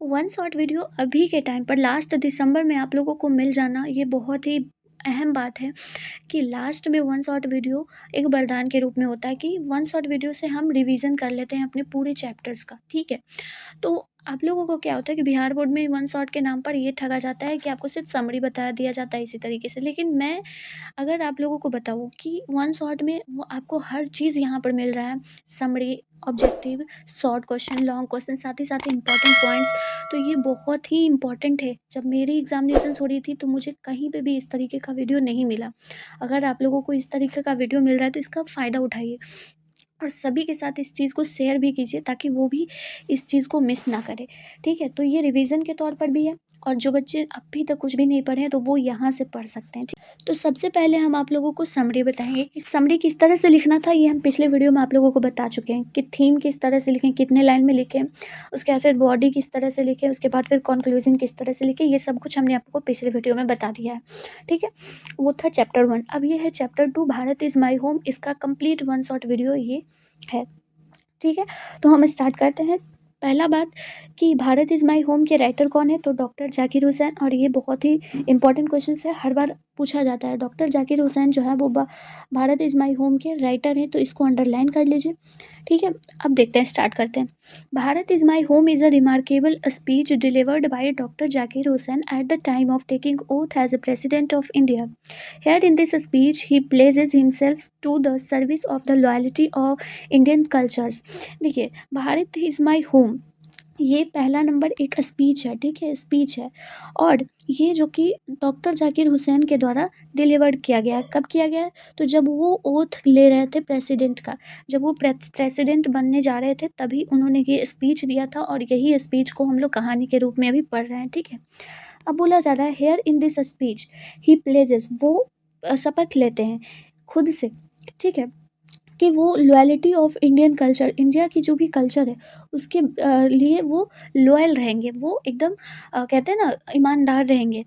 One shot video अभी के time पर लास्ट दिसंबर में आप लोगों को मिल जाना ये बहुत ही अहम बात है कि लास्ट में वन शॉट वीडियो एक वरदान के रूप में होता है कि वन शॉट वीडियो से हम रिवीजन कर लेते हैं अपने पूरे चैप्टर्स का। ठीक है, तो आप लोगों को क्या होता है कि बिहार बोर्ड में वन शॉट के नाम पर ये ठगा जाता है कि आपको सिर्फ समरी बता दिया जाता है इसी तरीके से। लेकिन मैं अगर आप लोगों को बताऊँ कि वन शॉट में वो आपको हर चीज़ यहाँ पर मिल रहा है, summary, objective, short question, long question, साथ ही साथ इम्पॉर्टेंट पॉइंट्स। तो ये बहुत ही इम्पॉर्टेंट है। जब मेरी एग्जामिनेशंस हो रही थी तो मुझे कहीं पे भी इस तरीके का वीडियो नहीं मिला। अगर आप लोगों को इस तरीके का वीडियो मिल रहा है तो इसका फ़ायदा उठाइए और सभी के साथ इस चीज़ को शेयर भी कीजिए ताकि वो भी इस चीज़ को मिस ना करें। ठीक है, तो ये रिवीजन के तौर पर भी है और जो बच्चे अभी तक कुछ भी नहीं पढ़े हैं तो वो यहाँ से पढ़ सकते हैं। तो सबसे पहले हम आप लोगों को समरी बताएंगे कि समरी किस तरह से लिखना था। ये हम पिछले वीडियो में आप लोगों को बता चुके हैं कि थीम किस तरह से लिखें, कितने लाइन में लिखें, उसके बाद फिर बॉडी किस तरह से लिखें, उसके बाद फिर कंक्लूजन किस तरह से लिखें। ये सब कुछ हमने आपको पिछले वीडियो में बता दिया है। ठीक है, वो था चैप्टर 1। अब ये है chapter 2, Bharat is my home. इसका कंप्लीट वन शॉट वीडियो ये है। ठीक है, तो हम स्टार्ट करते हैं। पहला बात कि भारत इज़ माई होम के राइटर कौन है, तो डॉक्टर जाकिर हुसैन। और ये बहुत ही इंपॉर्टेंट क्वेश्चन है, हर बार पूछा जाता है। डॉक्टर जाकिर हुसैन जो है वो भारत इज़ माई होम के राइटर हैं, तो इसको अंडरलाइन कर लीजिए। ठीक है, अब देखते हैं, स्टार्ट करते हैं। Bharat is my home is a remarkable speech delivered by doctor Zakir Hussain at the time of taking oath as a president of India. Here in this speech, he places himself to the service of the loyalty of Indian cultures। देखिए, Bharat is my home, ये पहला number एक speech है। ठीक है, speech है और ये जो कि डॉक्टर जाकिर हुसैन के द्वारा डिलीवर्ड किया गया। कब किया गया? तो जब वो ओथ ले रहे थे प्रेसिडेंट का, जब वो प्रेसिडेंट बनने जा रहे थे तभी उन्होंने ये स्पीच दिया था और यही स्पीच को हम लोग कहानी के रूप में अभी पढ़ रहे हैं। ठीक है, अब बोला जा रहा है here in this speech he pledges, वो शपथ लेते हैं खुद से। ठीक है, कि वो loyalty of Indian culture, India की जो भी कल्चर है उसके लिए वो लॉयल रहेंगे, वो एकदम कहते हैं ना ईमानदार रहेंगे।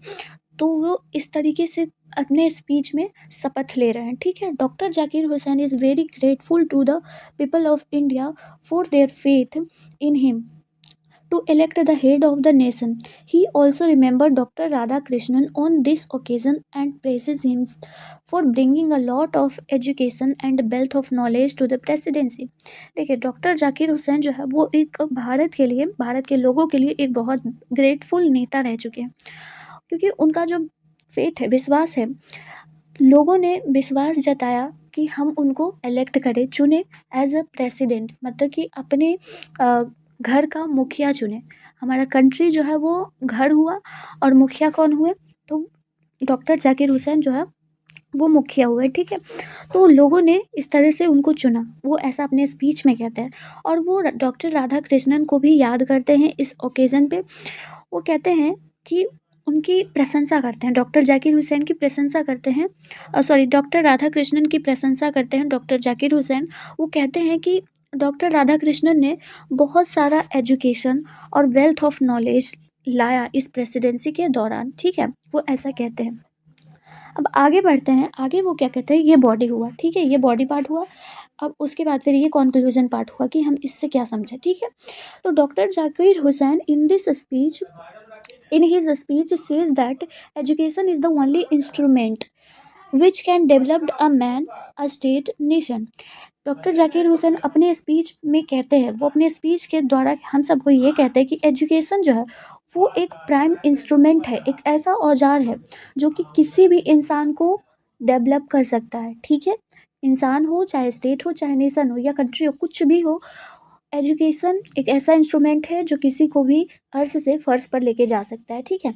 तो वो इस तरीके से अपने स्पीच में शपथ ले रहे हैं। ठीक है, doctor Zakir Hussain is very grateful to the people of India for their faith in him to elect the head of the nation. He also remembered Dr. Radhakrishnan on this occasion and praises him for bringing a lot of education and wealth of knowledge to the presidency। देखिए, doctor Zakir Hussain जो है वो एक भारत के लिए, भारत के लोगों के लिए एक बहुत ग्रेटफुल नेता रह चुके हैं, क्योंकि उनका जो फेथ है, विश्वास है, लोगों ने विश्वास जताया कि हम उनको इलेक्ट करें, चुने एज अ प्रेसिडेंट, मतलब कि अपने घर का मुखिया चुने। हमारा कंट्री जो है वो घर हुआ और मुखिया कौन हुए, तो डॉक्टर जाकिर हुसैन जो है वो मुखिया हुए। ठीक है, तो लोगों ने इस तरह से उनको चुना, वो ऐसा अपने स्पीच में कहते हैं। और वो डॉक्टर राधा कृष्णन को भी याद करते हैं इस ओकेज़न पे। वो कहते हैं कि उनकी प्रशंसा करते हैं, डॉक्टर जाकिर हुसैन की प्रशंसा करते हैं, सॉरी, डॉक्टर राधा कृष्णन की प्रशंसा करते हैं डॉक्टर जाकिर हुसैन। वो कहते हैं कि डॉक्टर राधा कृष्णन ने बहुत सारा एजुकेशन और वेल्थ ऑफ नॉलेज लाया इस प्रेसिडेंसी के दौरान। ठीक है, वो ऐसा कहते हैं। अब आगे बढ़ते हैं, आगे वो क्या कहते हैं, ये बॉडी हुआ। ठीक है, ये बॉडी पार्ट हुआ। अब उसके बाद फिर ये कंक्लूजन पार्ट हुआ कि हम इससे क्या समझे। ठीक है, तो doctor Zakir Hussain in his speech says that education is the only instrument which can develop a man, a state, nation। Doctor Zakir Hussain अपने स्पीच में कहते हैं, वो अपने स्पीच के द्वारा हम सबको ये कहते हैं कि एजुकेशन जो है वो एक प्राइम इंस्ट्रूमेंट है, एक ऐसा औजार है जो कि किसी भी इंसान को डेवलप कर सकता है। ठीक है, इंसान हो, चाहे स्टेट हो, चाहे नेशन हो या कंट्री हो, कुछ भी हो, एजुकेशन एक ऐसा इंस्ट्रूमेंट है जो किसी को भी अर्श से फर्श पर लेके जा सकता है। ठीक है,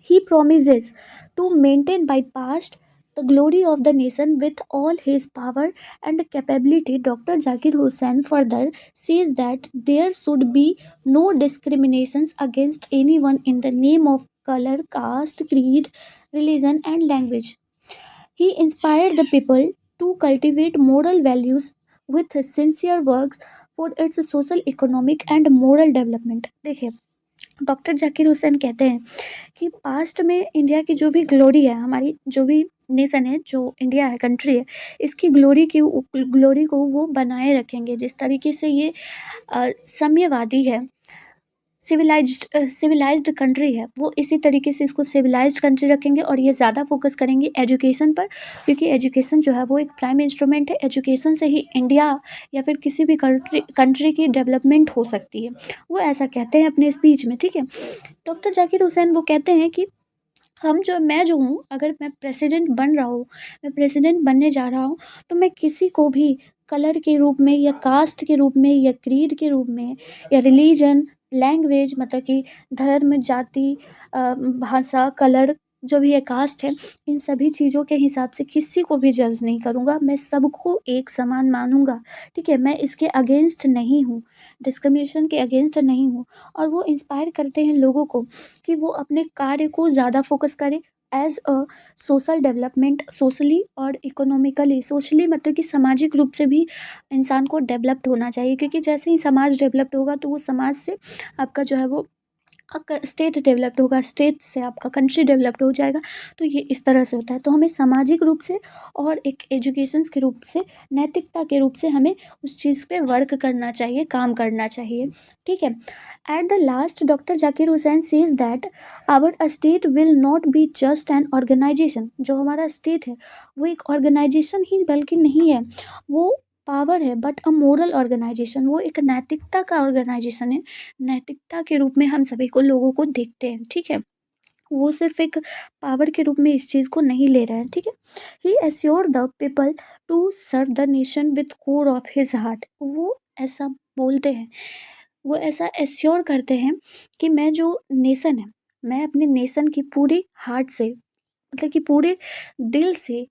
he promises to maintain by past the glory of the nation with all his power and capability। Dr. Zakir Hussain further says that there should be no discriminations against anyone in the name of color, caste, creed, religion, and language। He inspired the people to cultivate moral values with sincere works for its social, economic, and moral development। देखिए, doctor Zakir Hussain कहते हैं कि past में India की जो भी glory है, हमारी जो भी नेशन है, जो इंडिया है, कंट्री है, इसकी ग्लोरी को वो बनाए रखेंगे। जिस तरीके से ये साम्यवादी है, सिविलाइज्ड कंट्री है वो इसी तरीके से इसको सिविलाइज्ड कंट्री रखेंगे और ये ज़्यादा फोकस करेंगे एजुकेशन पर, क्योंकि एजुकेशन जो है वो एक प्राइम इंस्ट्रूमेंट है। एजुकेशन से ही इंडिया या फिर किसी भी कंट्री की डेवलपमेंट हो सकती है, वो ऐसा कहते हैं अपने स्पीच में, ठीक है। डॉक्टर जाकिर हुसैन वो कहते हैं कि मैं जो हूँ, अगर मैं प्रेसिडेंट बन रहा हूँ, मैं प्रेसिडेंट बनने जा रहा हूँ, तो मैं किसी को भी कलर के रूप में या कास्ट के रूप में या क्रीड के रूप में या रिलीजन, लैंग्वेज, मतलब कि धर्म, जाति, भाषा, कलर, जो भी है कास्ट है, इन सभी चीज़ों के हिसाब से किसी को भी जज नहीं करूँगा। मैं सबको एक समान मानूंगा, ठीक है। मैं इसके अगेंस्ट नहीं हूँ, डिस्क्रिमिनेशन के अगेंस्ट नहीं हूँ। और वो इंस्पायर करते हैं लोगों को कि वो अपने कार्य को ज़्यादा फोकस करें as a social development, socially और इकोनॉमिकली। सोशली मतलब कि सामाजिक रूप से भी इंसान को डेवलप्ड होना चाहिए, क्योंकि जैसे ही समाज डेवलप्ड होगा तो वो समाज से आपका जो है वो स्टेट डेवलप्ड होगा, स्टेट से आपका कंट्री डेवलप्ड हो जाएगा। तो ये इस तरह से होता है। तो हमें सामाजिक रूप से और एक एजुकेशन के रूप से, नैतिकता के रूप से हमें उस चीज़ पे वर्क करना चाहिए, काम करना चाहिए, ठीक है। At the last doctor Zakir Hussain says that our state will not be just an organisation. जो हमारा स्टेट है वो एक ऑर्गेनाइजेशन ही बल्कि नहीं है, वो पावर है, बट अ मोरल ऑर्गेनाइजेशन। वो एक नैतिकता का ऑर्गेनाइजेशन है। नैतिकता के रूप में हम सभी को, लोगों को देखते हैं, ठीक है। वो सिर्फ एक पावर के रूप में इस चीज़ को नहीं ले रहे हैं, ठीक है। He assure the people to serve the nation with core of his heart. वो ऐसा बोलते हैं, वो ऐसा एश्योर करते हैं कि मैं जो नेशन है, मैं अपने नेशन की पूरी हार्ट से, मतलब कि पूरे दिल से,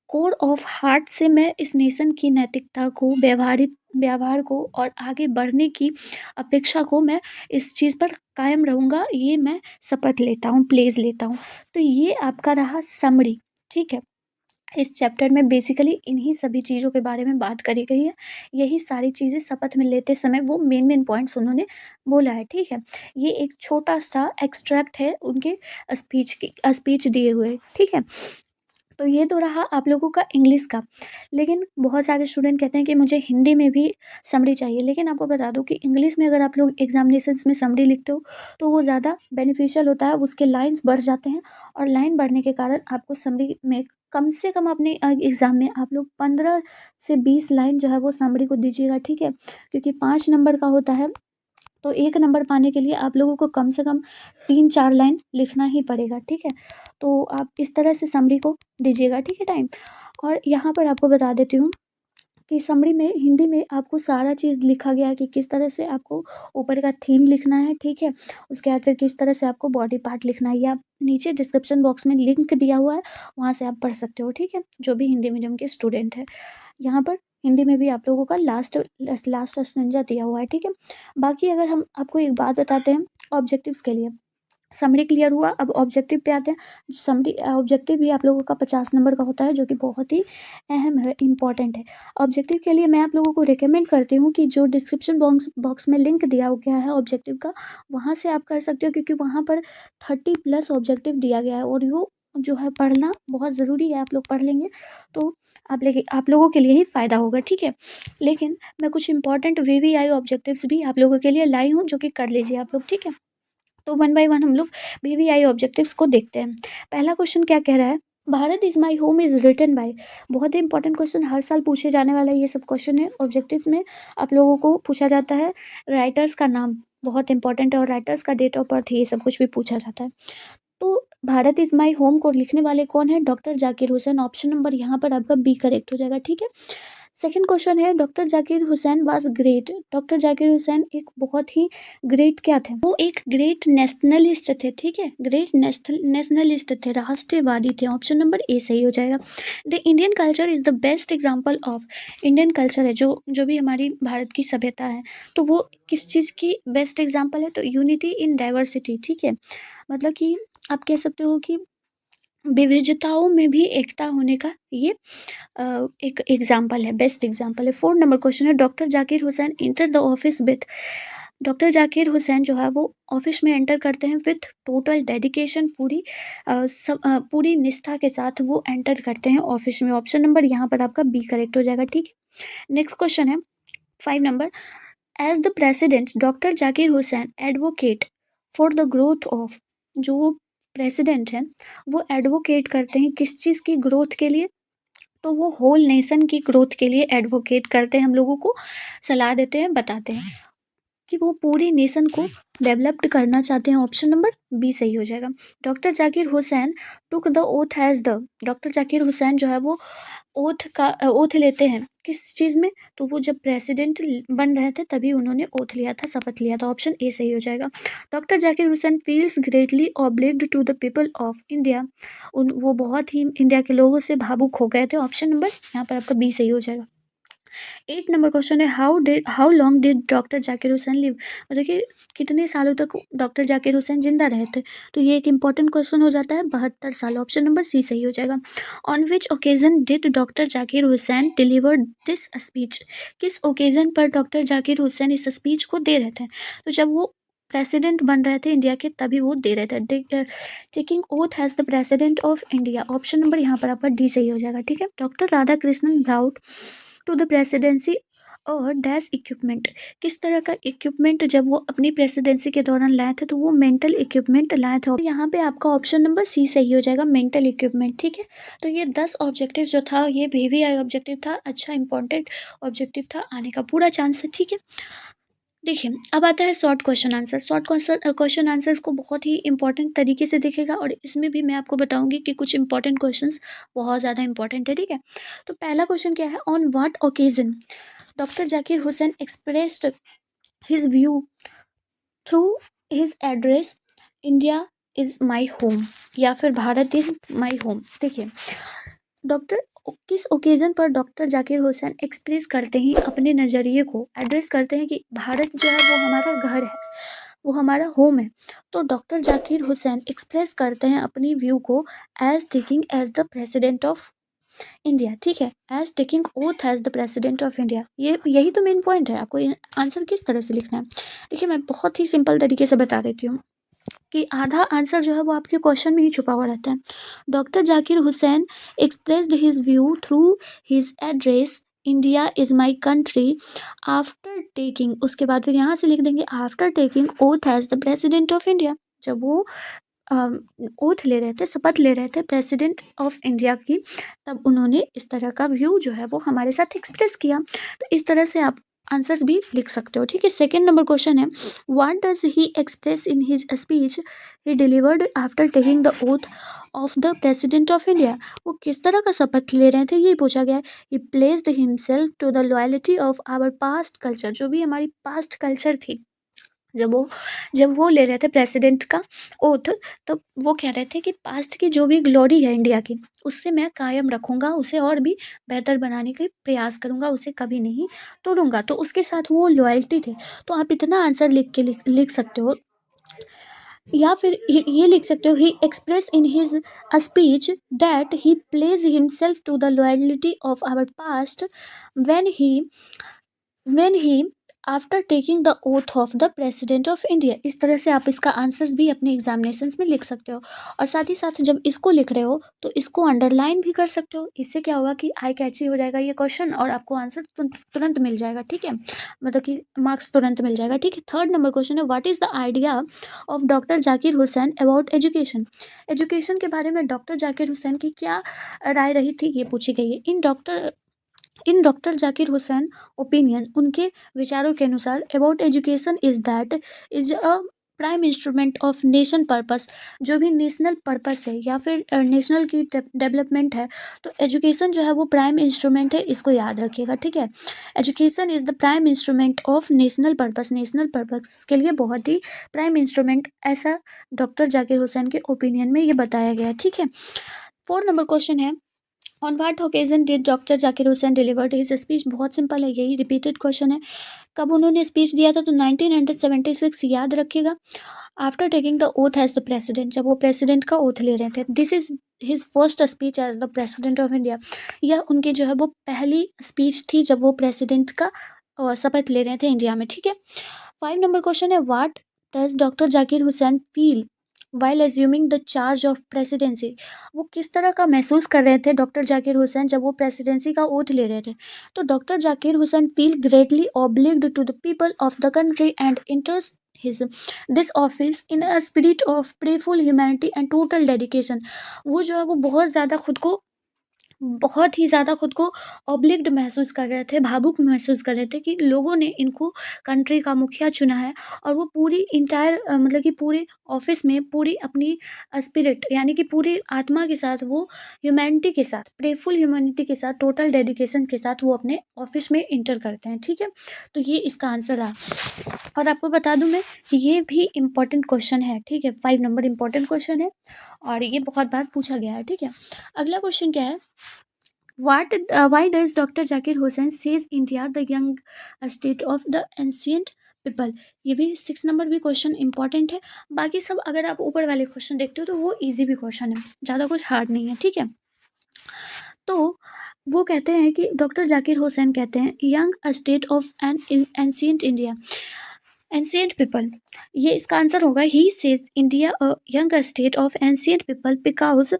कोर ऑफ हार्ट से मैं इस नेशन की नैतिकता को, व्यवहार को और आगे बढ़ने की अपेक्षा को मैं इस चीज़ पर कायम रहूँगा। ये मैं शपथ लेता हूँ, प्लेज़ लेता हूँ। तो ये आपका रहा समरी, ठीक है। इस चैप्टर में बेसिकली इन्हीं सभी चीज़ों के बारे में बात करी गई है। यही सारी चीज़ें शपथ में लेते समय वो मेन पॉइंट्स उन्होंने बोला है, ठीक है। ये एक छोटा-सा एक्सट्रैक्ट है उनके स्पीच दिए हुए, ठीक है। तो ये तो रहा आप लोगों का इंग्लिश का। लेकिन बहुत सारे स्टूडेंट कहते हैं कि मुझे हिंदी में भी समरी चाहिए। लेकिन आपको बता दूँ कि इंग्लिश में अगर आप लोग एग्जामिनेशंस में समरी लिखते हो तो वो ज़्यादा बेनिफिशियल होता है, उसके लाइन्स बढ़ जाते हैं। और लाइन बढ़ने के कारण आपको समरी में कम से कम अपने एग्ज़ाम में आप लोग 15 से 20 लाइन जो है वो समरी को दीजिएगा, ठीक है। क्योंकि 5 नंबर का होता है, तो 1 नंबर पाने के लिए आप लोगों को कम से कम 3-4 लाइन लिखना ही पड़ेगा, ठीक है। तो आप इस तरह से समरी को दीजिएगा, ठीक है टाइम। और यहाँ पर आपको बता देती हूँ कि समरी में हिंदी में आपको सारा चीज़ लिखा गया है कि किस तरह से आपको ऊपर का थीम लिखना है, ठीक है। उसके बाद फिर किस तरह से आपको बॉडी पार्ट लिखना है, ये आप नीचे डिस्क्रिप्शन बॉक्स में लिंक दिया हुआ है, वहाँ से आप पढ़ सकते हो, ठीक है, जो भी हिंदी मीडियम के स्टूडेंट है। यहाँ पर हिंदी में भी आप लोगों का लास्ट लास्ट स्टेंजा दिया हुआ है, ठीक है। बाकी अगर हम आपको एक बात बताते हैं ऑब्जेक्टिव्स के लिए, समरी क्लियर हुआ, अब ऑब्जेक्टिव पे आते हैं। समरी ऑब्जेक्टिव भी आप लोगों का 50 नंबर का होता है, जो कि बहुत ही अहम है, इम्पॉर्टेंट है। ऑब्जेक्टिव के लिए मैं आप लोगों को रिकमेंड करती हूँ कि जो डिस्क्रिप्शन बॉक्स में लिंक दिया गया है ऑब्जेक्टिव का, वहाँ से आप कर सकते हो, क्योंकि वहाँ पर 30+ ऑब्जेक्टिव दिया गया है और वो जो है पढ़ना बहुत ज़रूरी है। आप लोग पढ़ लेंगे तो आप लोगों के लिए ही फ़ायदा होगा, ठीक है। लेकिन मैं कुछ इंपॉर्टेंट VVI ऑब्जेक्टिव्स भी आप लोगों के लिए लाई हूँ, जो कि कर लीजिए आप लोग, ठीक है। तो 1 बाय 1 हम लोग VVI ऑब्जेक्टिव्स को देखते हैं। पहला क्वेश्चन क्या कह रहा है, Bharat is my home is written by. बहुत ही इंपॉर्टेंट क्वेश्चन, हर साल पूछे जाने वाला ये सब क्वेश्चन है। ऑब्जेक्टिव्स में आप लोगों को पूछा जाता है राइटर्स का नाम, बहुत इंपॉर्टेंट है, और राइटर्स का डेट ऑफ बर्थ, ये सब कुछ भी पूछा जाता है। तो भारत इज माई होम को लिखने वाले कौन है, doctor Zakir Hussain. Option number यहाँ पर आपका बी करेक्ट हो जाएगा, ठीक है। सेकंड क्वेश्चन है, doctor Zakir Hussain was great. Doctor Zakir Hussain एक बहुत ही ग्रेट क्या थे, वो एक ग्रेट नेशनलिस्ट थे, ठीक है। ग्रेट नेशनलिस्ट थे, राष्ट्रवादी थे। ऑप्शन नंबर ए सही हो जाएगा। The Indian culture is the best example of. Indian culture है जो भी हमारी भारत की सभ्यता है, तो वो किस चीज़ की बेस्ट एग्जाम्पल है, तो यूनिटी इन डाइवर्सिटी, ठीक है। मतलब कि आप कह सकते हो कि विविधताओं में भी एकता होने का ये एक एग्जाम्पल है, बेस्ट एग्जाम्पल है। 4 नंबर क्वेश्चन है, doctor Zakir Hussain enter the office with. Doctor Zakir Hussain जो है वो ऑफिस में एंटर करते हैं विथ टोटल डेडिकेशन, पूरी निष्ठा के साथ वो एंटर करते हैं ऑफिस में। ऑप्शन नंबर यहाँ पर आपका बी करेक्ट हो जाएगा, ठीक है। नेक्स्ट क्वेश्चन है 5 number, as the president doctor Zakir Hussain advocate for the growth of, जो प्रेसिडेंट हैं वो एडवोकेट करते हैं किस चीज़ की ग्रोथ के लिए, तो वो होल नेशन की ग्रोथ के लिए एडवोकेट करते हैं, हम लोगों को सलाह देते हैं, बताते हैं कि वो पूरी नेशन को डेवलप्ड करना चाहते हैं। ऑप्शन नंबर बी सही हो जाएगा। Doctor Zakir Hussain took the oath as the, doctor Zakir Hussain जो है वो ओथ लेते हैं किस चीज़ में, तो वो जब प्रेसिडेंट बन रहे थे तभी उन्होंने ओथ लिया था, शपथ लिया था। ऑप्शन ए सही हो जाएगा। Doctor Zakir Hussain feels greatly obliged to the people of India, वो बहुत ही इंडिया के लोगों से भावुक हो गए थे। ऑप्शन नंबर यहाँ पर आपका बी सही हो जाएगा। 8 नंबर क्वेश्चन है how long did doctor Zakir Hussain live, मतलब कि कितने सालों तक डॉक्टर जाकिर हुसैन जिंदा रहे थे, तो ये एक इंपॉर्टेंट क्वेश्चन हो जाता है। 72 साल। ऑप्शन नंबर सी सही हो जाएगा। On which occasion did doctor Zakir Hussain deliver this speech, किस ओकेजन पर डॉक्टर जाकिर हुसैन इस स्पीच को दे रहे थे, तो जब वो प्रेसिडेंट बन रहे थे इंडिया के तभी वो दे रहे थे। Taking oath as the president of India, option number यहाँ पर आपका डी सही हो जाएगा। ठीक है। Doctor Radhakrishnan brought to the presidency और डैश इक्विपमेंट, किस तरह का इक्विपमेंट जब वो अपनी प्रेसिडेंसी के दौरान लाए थे, तो वो मेंटल इक्विपमेंट लाए थे। यहाँ पे आपका ऑप्शन नंबर सी सही हो जाएगा, मेंटल इक्विपमेंट। ठीक है। तो ये 10 ऑब्जेक्टिव जो था ये VVI ऑब्जेक्टिव था, अच्छा इंपॉर्टेंट ऑब्जेक्टिव था, आने का पूरा चांस है। ठीक है। देखिए अब आता है short question answer. Short question answers को बहुत ही इंपॉर्टेंट तरीके से देखेगा और इसमें भी मैं आपको बताऊंगी कि कुछ इंपॉर्टेंट क्वेश्चंस बहुत ज़्यादा इंपॉर्टेंट है। ठीक है। तो पहला क्वेश्चन क्या है, on what occasion doctor Zakir Hussain expressed his view through his address India is my home, या फिर भारत इज़ माई होम। देखिए डॉक्टर किस ओकेजन पर डॉक्टर जाकिर हुसैन एक्सप्रेस करते हैं अपने नज़रिए को, एड्रेस करते हैं कि भारत जो है वो हमारा घर है, वो हमारा होम है। तो डॉक्टर जाकिर हुसैन एक्सप्रेस करते हैं अपनी व्यू को as taking as the president of India. ठीक है। As taking oath as the president of India, ये यही तो मेन पॉइंट है, आपको आंसर किस तरह से लिखना है। देखिए मैं बहुत ही सिंपल तरीके से बता देती हूँ कि आधा आंसर जो है वो आपके क्वेश्चन में ही छुपा हुआ रहता है। Doctor Zakir Hussain expressed his view through his address India is my country after taking, उसके बाद फिर यहाँ से लिख देंगे after taking oath as the president of India, जब वो ओथ ले रहे थे, शपथ ले रहे थे प्रेसिडेंट ऑफ इंडिया की, तब उन्होंने इस तरह का व्यू जो है वो हमारे साथ एक्सप्रेस किया। तो इस तरह से आप आंसर्स भी लिख सकते हो। ठीक है। सेकेंड नंबर क्वेश्चन है what does he express in his speech he delivered after taking the oath of the president of India, वो किस तरह का शपथ ले रहे थे ये पूछा गया है। He placed himself to the loyalty of our past culture, जो भी हमारी पास्ट कल्चर थी, जब वो ले रहे थे प्रेसिडेंट का ओथ, तब वो कह रहे थे कि पास्ट की जो भी ग्लोरी है इंडिया की उससे मैं कायम रखूंगा, उसे और भी बेहतर बनाने के प्रयास करूंगा, उसे कभी नहीं तोड़ूंगा। तो उसके साथ वो लॉयल्टी थे। तो आप इतना आंसर लिख सकते हो, या फिर ये लिख सकते हो he express in his speech that he pledge himself to the loyalty of our past when he after taking the oath of the president of India. इस तरह से आप इसका आंसर्स भी अपने एग्जामिनेशंस में लिख सकते हो, और साथ ही साथ जब इसको लिख रहे हो तो इसको अंडरलाइन भी कर सकते हो। इससे क्या होगा कि आई कैची हो जाएगा ये क्वेश्चन और आपको आंसर तुरंत मिल जाएगा। ठीक है। मतलब कि मार्क्स तुरंत मिल जाएगा। ठीक है। थर्ड नंबर क्वेश्चन है what is the idea of doctor Zakir Hussain about education, education के बारे में डॉक्टर जाकिर हुसैन की क्या राय रही थी, ये पूछी गई है। In doctor Zakir Hussain opinion, उनके विचारों के अनुसार about education is that is a prime instrument of nation purpose, जो भी नेशनल पर्पस है या फिर नेशनल की डेवलपमेंट है, तो एजुकेशन जो है वो प्राइम इंस्ट्रूमेंट है, इसको याद रखिएगा। ठीक है। Education is the prime instrument of national purpose, national purpose के लिए बहुत ही प्राइम इंस्ट्रूमेंट, ऐसा डॉक्टर जाकिर हुसैन के ओपिनियन में ये बताया गया है। ठीक है। 4 नंबर क्वेश्चन है on what occasion did doctor Zakir Hussain delivered his speech, बहुत सिंपल है, यही रिपीटेड क्वेश्चन है। कब उन्होंने स्पीच दिया था, तो 1976, याद रखिएगा। After taking the oath as the president, जब वो प्रेसिडेंट का ओथ ले रहे थे। This is his first speech as the president of India, यह उनकी जो है वो पहली स्पीच थी जब वो प्रेसिडेंट का शपथ ले रहे थे इंडिया में। ठीक है। 5 नंबर क्वेश्चन है what does doctor Zakir Hussain feel while assuming the charge of presidency. वो किस तरह का महसूस कर रहे थे डॉक्टर जाकिर हुसैन जब वो प्रेसिडेंसी का ओथ ले रहे थे? तो doctor Zakir Hussain feel greatly obliged to the people of the country and interest his this office in a spirit of prayerful humanity and total dedication। वो जो है वो बहुत ही ज़्यादा खुद को ऑब्लिग्ड महसूस कर रहे थे, भावुक महसूस कर रहे थे कि लोगों ने इनको कंट्री का मुखिया चुना है और वो पूरी इंटायर मतलब कि पूरे ऑफ़िस में पूरी अपनी स्पिरिट यानी कि पूरी आत्मा के साथ वो ह्यूमैनिटी के साथ, प्रेफुल ह्यूमैनिटी के साथ, टोटल डेडिकेशन के साथ वो अपने ऑफ़िस में एंटर करते हैं, ठीक है? तो ये इसका आंसर रहा। और आपको बता दूँ मैं कि ये भी इम्पोर्टेंट क्वेश्चन है, ठीक है? 5 नंबर इम्पोर्टेंट क्वेश्चन है और ये बहुत बार पूछा गया है, ठीक है? अगला क्वेश्चन क्या है? Why does Dr. Zakir Hussain says India the young state of the ancient people? ये भी 6 नंबर भी क्वेश्चन इंपॉर्टेंट है। बाकी सब अगर आप ऊपर वाले क्वेश्चन देखते हो तो वो इजी भी क्वेश्चन है, ज़्यादा कुछ हार्ड नहीं है, ठीक है? तो वो कहते हैं कि डॉक्टर जाकिर हुसैन कहते हैं young state of an ancient India, ancient people, ये इसका आंसर होगा। He says India a young state of ancient people because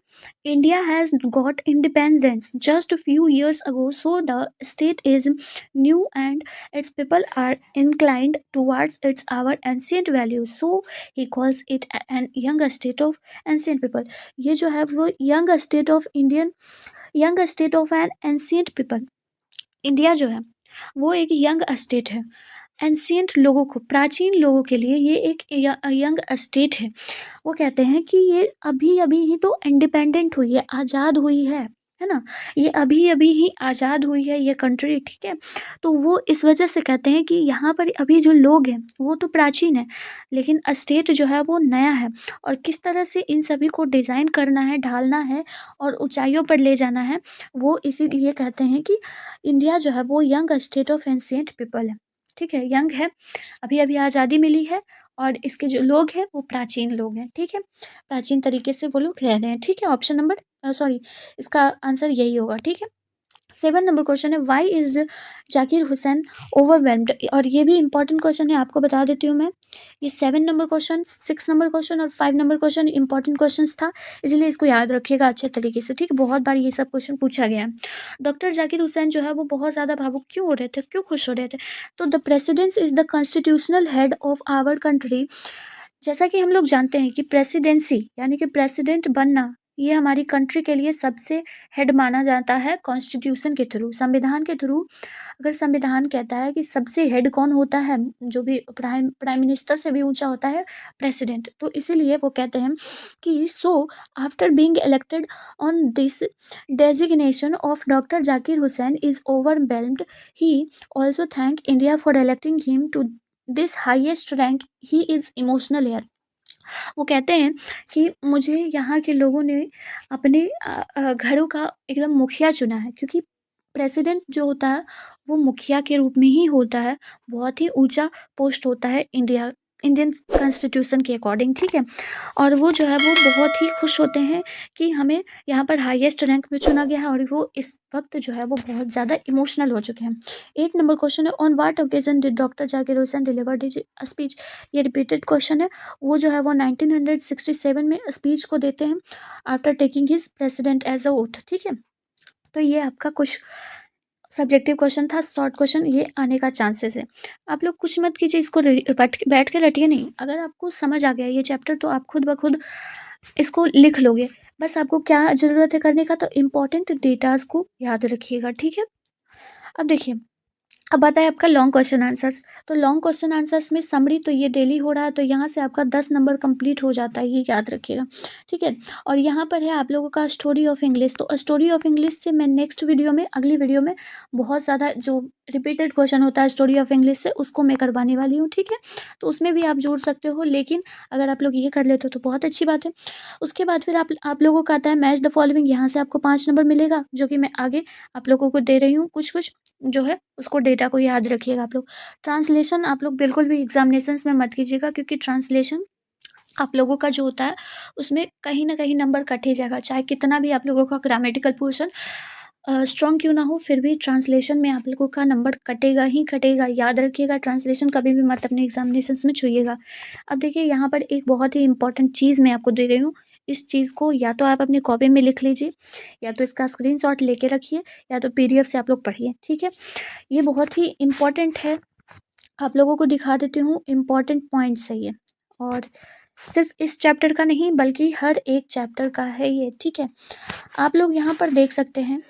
India has got independence just few years ago, so the state is new and its people are inclined towards its our ancient values, so he calls it an young state of ancient people। ये जो है वो young state of Indian, young state of an ancient people, India जो है वो एक young state है। Ancient लोगों को, प्राचीन लोगों के लिए ये एक यंग स्टेट है। वो कहते हैं कि ये अभी अभी ही तो इंडिपेंडेंट हुई है, आज़ाद हुई है ना? ये अभी अभी ही आज़ाद हुई है ये कंट्री, ठीक है? तो वो इस वजह से कहते हैं कि यहाँ पर अभी जो लोग हैं वो तो प्राचीन है, लेकिन स्टेट जो है वो नया है और किस तरह से इन सभी को डिज़ाइन करना है, ढालना है और ऊंचाइयों पर ले जाना है, वो इसीलिए कहते हैं कि इंडिया जो है वो young state of ancient people है, ठीक है? यंग है, अभी अभी आज़ादी मिली है और इसके जो लोग हैं वो प्राचीन लोग हैं, ठीक है? प्राचीन तरीके से वो लोग रह रहे हैं, ठीक है? ऑप्शन नंबर सॉरी, इसका आंसर यही होगा, ठीक है? 7 नंबर क्वेश्चन है why is Zakir Hussain overwhelmed, और ये भी इंपॉर्टेंट क्वेश्चन है, आपको बता देती हूँ मैं। ये 7 नंबर क्वेश्चन, 6 नंबर क्वेश्चन और 5 नंबर क्वेश्चन इंपॉर्टेंट क्वेश्चन था, इसलिए इसको याद रखिएगा अच्छे तरीके से, ठीक है? बहुत बार ये सब क्वेश्चन पूछा गया है। डॉक्टर जाकिर हुसैन जो है वो बहुत ज़्यादा भावुक क्यों हो रहे थे, क्यों खुश हो रहे थे? तो the presidents is the constitutional head of our country. जैसा कि हम लोग जानते हैं कि प्रेसिडेंसी यानी कि प्रेसिडेंट बनना, ये हमारी कंट्री के लिए सबसे हेड माना जाता है कॉन्स्टिट्यूशन के थ्रू, संविधान के थ्रू। अगर संविधान कहता है कि सबसे हेड कौन होता है, जो भी प्राइम प्राइम मिनिस्टर से भी ऊंचा होता है प्रेसिडेंट, तो इसीलिए वो कहते हैं कि so after being elected on this designation of doctor Zakir Hussain is overwhelmed, he also thank India for electing him to this highest rank, he is emotional here. वो कहते हैं कि मुझे यहाँ के लोगों ने अपने घरों का एकदम मुखिया चुना है, क्योंकि प्रेसिडेंट जो होता है वो मुखिया के रूप में ही होता है, बहुत ही ऊंचा पोस्ट होता है इंडियन कॉन्स्टिट्यूशन के अकॉर्डिंग, ठीक है? और वो जो है वो बहुत ही खुश होते हैं कि हमें यहाँ पर हाईएस्ट रैंक में चुना गया है और वो इस वक्त जो है वो बहुत ज़्यादा इमोशनल हो चुके हैं। 8 नंबर क्वेश्चन है on what occasion did doctor Zakir Hussain delivered his speech. ये रिपीटेड क्वेश्चन है। वो जो है वो 1967 में स्पीच को देते हैं after taking his president as a oath, ठीक है? तो ये आपका कुछ सब्जेक्टिव क्वेश्चन था, शॉर्ट क्वेश्चन ये आने का चांसेस है। आप लोग कुछ मत कीजिए, इसको बैठ के रटिए नहीं। अगर आपको समझ आ गया ये चैप्टर तो आप खुद ब खुद इसको लिख लोगे। बस आपको क्या ज़रूरत है करने का, तो इम्पोर्टेंट डेटाज को याद रखिएगा, ठीक है? अब देखिए, अब आता है आपका लॉन्ग क्वेश्चन आंसर्स। तो लॉन्ग क्वेश्चन आंसर्स में समरी तो ये डेली हो रहा है, तो यहाँ से आपका 10 नंबर कंप्लीट हो जाता है, ये याद रखिएगा, ठीक है? और यहाँ पर है आप लोगों का स्टोरी ऑफ इंग्लिश। तो स्टोरी ऑफ इंग्लिश से मैं नेक्स्ट वीडियो में, अगली वीडियो में बहुत ज़्यादा जो रिपीटेड क्वेश्चन होता है स्टोरी ऑफ इंग्लिश से, उसको मैं करवाने वाली हूँ, ठीक है? तो उसमें भी आप जोड़ सकते हो, लेकिन अगर आप लोग ये कर लेते हो तो बहुत अच्छी बात है। उसके बाद फिर आप लोगों का आता है मैच द फॉलोइंग। यहाँ से आपको 5 नंबर मिलेगा, जो कि मैं आगे आप लोगों को दे रही हूँ कुछ कुछ जो है उसको, डेटा को याद रखिएगा आप लोग। ट्रांसलेशन आप लोग बिल्कुल भी एग्जामिनेशंस में मत कीजिएगा, क्योंकि ट्रांसलेशन आप लोगों का जो होता है उसमें कहीं ना कहीं नंबर कट ही जाएगा, चाहे कितना भी आप लोगों का ग्रामेटिकल पोर्शन स्ट्रॉन्ग क्यों ना हो, फिर भी ट्रांसलेशन में आप लोगों का नंबर कटेगा ही कटेगा। याद रखिएगा, ट्रांसलेशन कभी भी मत अपने एग्जामिनेशंस में छूइएगा। अब देखिए, यहाँ पर एक बहुत ही इंपॉर्टेंट चीज़ मैं आपको दे रही हूँ। इस चीज़ को या तो आप अपनी कॉपी में लिख लीजिए, या तो इसका स्क्रीनशॉट लेके रखिए, या तो पीडीएफ से आप लोग पढ़िए, ठीक है। ये बहुत ही इम्पॉर्टेंट है। आप लोगों को दिखा देती हूँ इम्पॉर्टेंट पॉइंट्स है ये, और सिर्फ इस चैप्टर का नहीं बल्कि हर एक चैप्टर का है ये, ठीक है। आप लोग यहाँ पर देख सकते हैं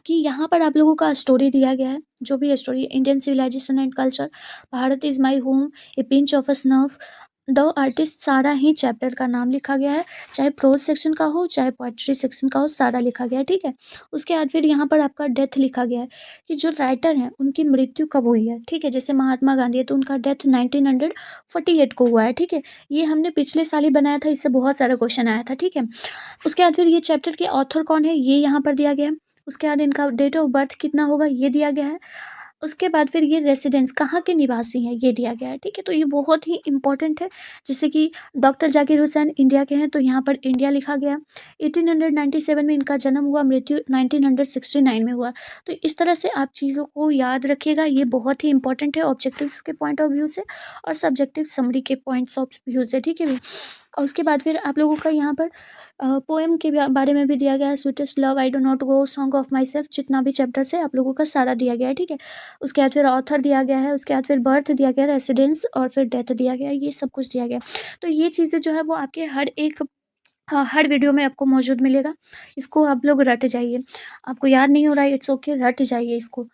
कि यहाँ पर आप लोगों का स्टोरी दिया गया है, जो भी story, Indian civilisation and culture, Bharat is my home, a pinch of a snuff, the artist, सारा ही चैप्टर का नाम लिखा गया है। चाहे प्रोज सेक्शन का हो चाहे पोएट्री सेक्शन का हो, सारा लिखा गया है, ठीक है। उसके बाद फिर यहाँ पर आपका डेथ लिखा गया है कि जो राइटर हैं उनकी मृत्यु कब हुई है, ठीक है। जैसे महात्मा गांधी है तो उनका डेथ 1948 को हुआ है, ठीक है। ये हमने पिछले साल ही बनाया था, इससे बहुत सारा क्वेश्चन आया था, ठीक है। उसके बाद फिर ये चैप्टर के ऑथर कौन है ये यहाँ पर दिया गया है। उसके बाद इनका डेट ऑफ बर्थ कितना होगा ये दिया गया है। उसके बाद फिर ये रेसिडेंस कहाँ के निवासी हैं ये दिया गया है, ठीक है। तो ये बहुत ही इंपॉर्टेंट है। जैसे कि डॉक्टर जाकिर हुसैन इंडिया के हैं तो यहाँ पर इंडिया लिखा गया। 1897 में इनका जन्म हुआ, मृत्यु 1969 में हुआ। तो इस तरह से आप चीज़ों को याद रखिएगा, ये बहुत ही इंपॉर्टेंट है ऑब्जेक्टिव्स के पॉइंट ऑफ व्यू से और सब्जेक्टिव समरी के पॉइंट्स ऑफ व्यू से, ठीक है। और उसके बाद फिर आप लोगों का यहाँ पर पोएम के बारे में भी दिया गया है। Sweetest love, I do not go, song of my self, जितना भी चैप्टर्स है आप लोगों का सारा दिया गया है, ठीक है। उसके बाद फिर ऑथर दिया गया है, उसके बाद फिर बर्थ दिया गया, रेसिडेंस और फिर डेथ दिया गया, ये सब कुछ दिया गया। तो ये चीज़ें जो है वो आपके हर एक हर वीडियो में आपको मौजूद मिलेगा। इसको आप लोग रट जाइए। आपको याद नहीं हो रहा है, इट्स ओके, रट जाइए इसको।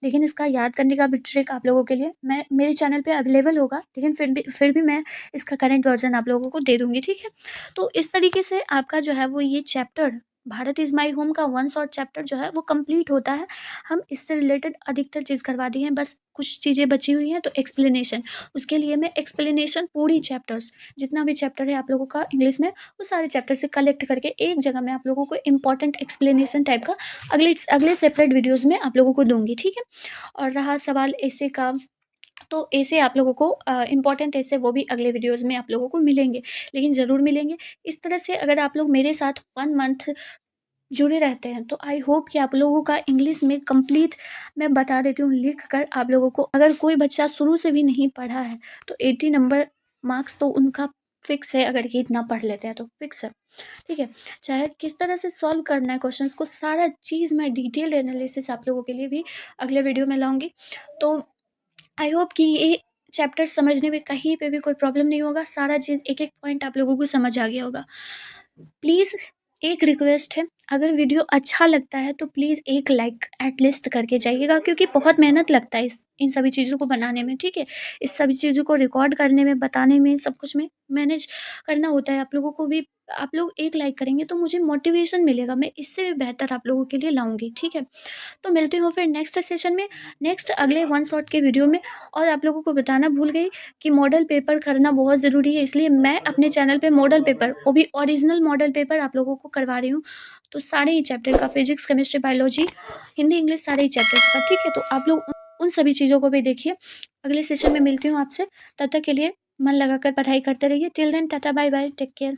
लेकिन इसका याद करने का भी ट्रिक आप लोगों के लिए मैं मेरे चैनल पे अवेलेबल होगा, लेकिन फिर भी मैं इसका करेंट वर्जन आप लोगों को दे दूँगी, ठीक है। तो इस तरीके से आपका जो है वो ये chapter Bharat is my home का वन शॉट चैप्टर जो है वो कंप्लीट होता है। हम इससे रिलेटेड अधिकतर चीज़ करवा दिए हैं, बस कुछ चीज़ें बची हुई हैं तो एक्सप्लेनेशन, उसके लिए मैं एक्सप्लेनेशन पूरी चैप्टर्स जितना भी चैप्टर है आप लोगों का इंग्लिश में, वो सारे चैप्टर से कलेक्ट करके एक जगह मैं आप लोगों को इंपॉर्टेंट एक्सप्लेनेशन टाइप का अगले अगले सेपरेट वीडियोज़ में आप लोगों को दूँगी, ठीक है। और रहा सवाल ऐसे का, तो ऐसे आप लोगों को इम्पॉर्टेंट ऐसे वो भी अगले वीडियोज़ में आप लोगों को मिलेंगे, लेकिन ज़रूर मिलेंगे। इस तरह से अगर आप लोग मेरे साथ 1 मंथ जुड़े रहते हैं तो आई होप कि आप लोगों का इंग्लिश में कंप्लीट मैं बता देती हूँ लिख कर आप लोगों को। अगर कोई बच्चा शुरू से भी नहीं पढ़ा है तो 80 नंबर मार्क्स तो उनका फिक्स है, अगर ये इतना पढ़ लेते हैं तो फिक्स है, ठीक है। चाहे किस तरह से सॉल्व करना है क्वेश्चंस को, सारा चीज़ मैं डिटेल एनालिसिस आप लोगों के लिए भी अगले वीडियो में लाऊंगी। तो आई होप कि ये चैप्टर समझने में कहीं पे भी कोई प्रॉब्लम नहीं होगा, सारा चीज़ एक एक पॉइंट आप लोगों को समझ आ गया होगा। प्लीज़ एक रिक्वेस्ट है, अगर वीडियो अच्छा लगता है तो प्लीज़ एक लाइक एटलीस्ट करके जाइएगा, क्योंकि बहुत मेहनत लगता है इन सभी चीज़ों को बनाने में, ठीक है। इस सभी चीज़ों को रिकॉर्ड करने में, बताने में, सब कुछ में मैनेज करना होता है। आप लोगों को भी, आप लोग एक लाइक करेंगे तो मुझे मोटिवेशन मिलेगा, मैं इससे भी बेहतर आप लोगों के लिए लाऊंगी, ठीक है। तो मिलती हूँ फिर नेक्स्ट सेशन में, नेक्स्ट अगले वन शॉट के वीडियो में। और आप लोगों को बताना भूल गई कि मॉडल पेपर करना बहुत ज़रूरी है, इसलिए मैं अपने चैनल पे मॉडल पेपर, वो भी ओरिजिनल मॉडल पेपर आप लोगों को करवा रही हूँ। तो सारे ही चैप्टर का, physics, chemistry, biology, Hindi, English, सारे ही चैप्टर्स का, ठीक है। तो आप लोग उन सभी चीज़ों को भी देखिए। अगले सेशन में मिलती हूँ आपसे, तब तक के लिए मन लगाकर पढ़ाई करते रहिए। Till then tata bye bye, take care.